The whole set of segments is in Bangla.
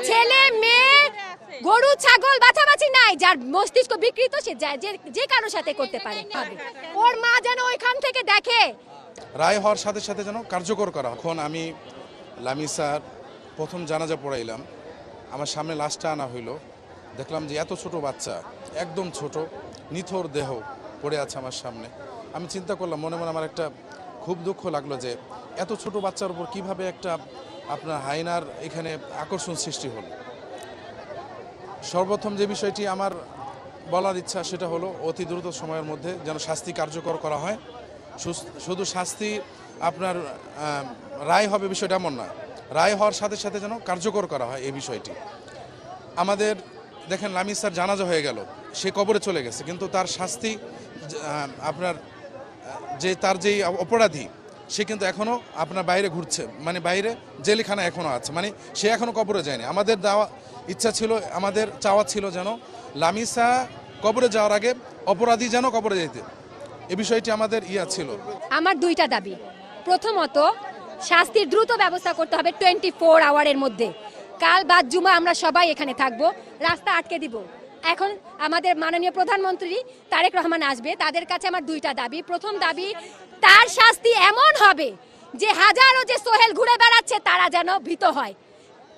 ছেলে মেয়ে গরু ছাগল বাছাবাছি নাই, যার মস্তিষ্ক বিকৃত সে যে কারোর সাথে করতে পারে। ওর মা যেন ওইখান থেকে দেখে রায় হওয়ার সাথে সাথে যেন কার্যকর করা। এখন আমি লামিসার প্রথম জানাজা পড়াইলাম, আমার সামনে লাশটা আনা হইল, দেখলাম যে এত ছোট বাচ্চা, একদম ছোট নিথর দেহ পড়ে আছে আমার সামনে। আমি চিন্তা করলাম, মনে মনে আমার একটা খুব দুঃখ লাগলো যে এত ছোট বাচ্চার উপর কিভাবে একটা আপনার হায়নার এখানে আকর্ষণ সৃষ্টি হলো। সর্বপ্রথম যে বিষয়টি আমার বলার ইচ্ছা সেটা হলো অতি দ্রুত সময়ের মধ্যে যেন শাস্তি কার্যকর করা হয়। শুধু শাস্তি আপনার রায় হবে বিষয়টা এমন না, রায় হওয়ার সাথে সাথে যেন কার্যকর করা হয় এই বিষয়টি। আমাদের দেখেন লামিসার জানাজা হয়ে গেল, সে কবরে চলে গেছে, কিন্তু তার শাস্তি আপনার তার যেই অপরাধী সে কিন্তু এখনও আপনার বাইরে ঘুরছে, মানে বাইরে জেলখানা এখনও আছে, মানে সে এখনও কবরে যায়নি। আমাদের ইচ্ছা ছিল, আমাদের চাওয়া ছিল যেন লামিসা কবরে যাওয়ার আগে অপরাধী যেন কবরে যেতে, এই বিষয়টি আমাদের ছিল। আমার দুইটা দাবি। প্রথমত, শাস্তির দ্রুত ব্যবস্থা করতে হবে 24 আওয়ারের মধ্যে। কাল বাদ জুমা আমরা সবাই এখানে থাকবো, রাস্তা আটকে দিব। এখন আমাদের মাননীয় প্রধানমন্ত্রী তারেক রহমান আসবে, তাদের কাছে আমার দুইটা দাবি। প্রথম দাবি, তার শাস্তি এমন হবে যে হাজারো যে সোহেল ঘুরে বেড়াচ্ছে তারা যেন ভীত হয়,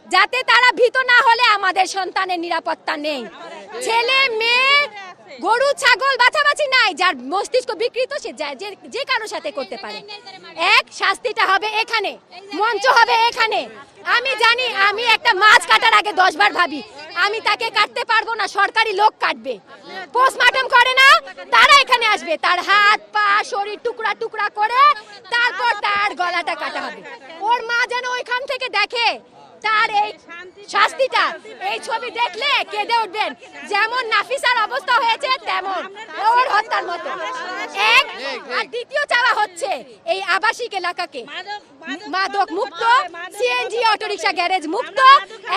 যাতে তারা ভীত না হলে আমাদের সন্তানের নিরাপত্তা নেই। ছেলে মেয়ে গরু ছাগল বাছাবাছি নাই, যার মস্তিষ্ক বিকৃত সে যে কারোর সাথে করতে পারে। শাস্তিটা হবে এখানে, মঞ্চ হবে এখানে। আমি জানি, আমি একটা মাছ কাটার আগে 10 বার ভাবি, আমি তাকে কাটতে পারবো না, সরকারি লোক কাটবে। পোস্টমর্টম করে না, তারা এখানে আসবে, তার হাত পা শরীর টুকরা টুকরা করে তারপর তার গলাটা কাটা হবে। ওর মা যেন ওইখান থেকে দেখে তার এই শাস্তিটা। এই ছবি দেখলে কেঁদে উঠবেন, যেমন নাফিসার অবস্থা হয়েছে তেমন ওর হত্যার মতো। আর দ্বিতীয় চাওয়া হচ্ছে এই আবাসিক এলাকাকে মাদক মুক্ত, সিএনজি অটোরিকশা গ্যারেজ মুক্ত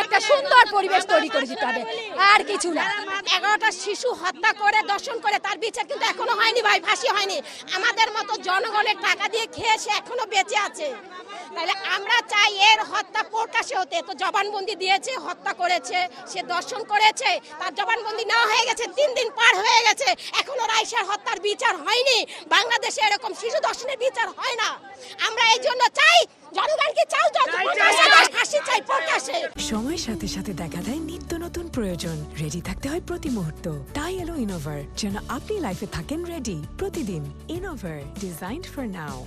একটা সুন্দর পরিবেশ তৈরি করে দিতে হবে, আর কিছু না। 11টা শিশু হত্যা করে দর্শন করে তার বিচার কিন্তু এখনো হয়নি ভাই, ফাঁসি হয়নি। আমাদের মতো জনগণের টাকা দিয়ে খেয়ে সে এখনো বেঁচে আছে। তাহলে আমরা চাই এর হত্যা প্রকাশ্যে হতে। তো জবানবন্দি দিয়েছে, হত্যা করেছে, সে দর্শন করেছে, তার জবানবন্দি নেওয়া হয়ে গেছে, 3 দিন পার হয়ে গেছে, এখনো রাইসার হত্যার বিচার হয়নি। বাংলাদেশে এরকম শিশু দর্শনের বিচার হয় না। আমরা এই জন্য চাই, জনগণকে চাই ফাঁসি চাই প্রকাশ্যে। সময়ের সাথে সাথে দেখা দেয় নিত্য নতুন প্রয়োজন, রেডি থাকতে হয় প্রতি মুহূর্ত। তাই এলো ইনোভার, যেন আপনি লাইফে থাকেন রেডি প্রতিদিন। Innova, designed for now.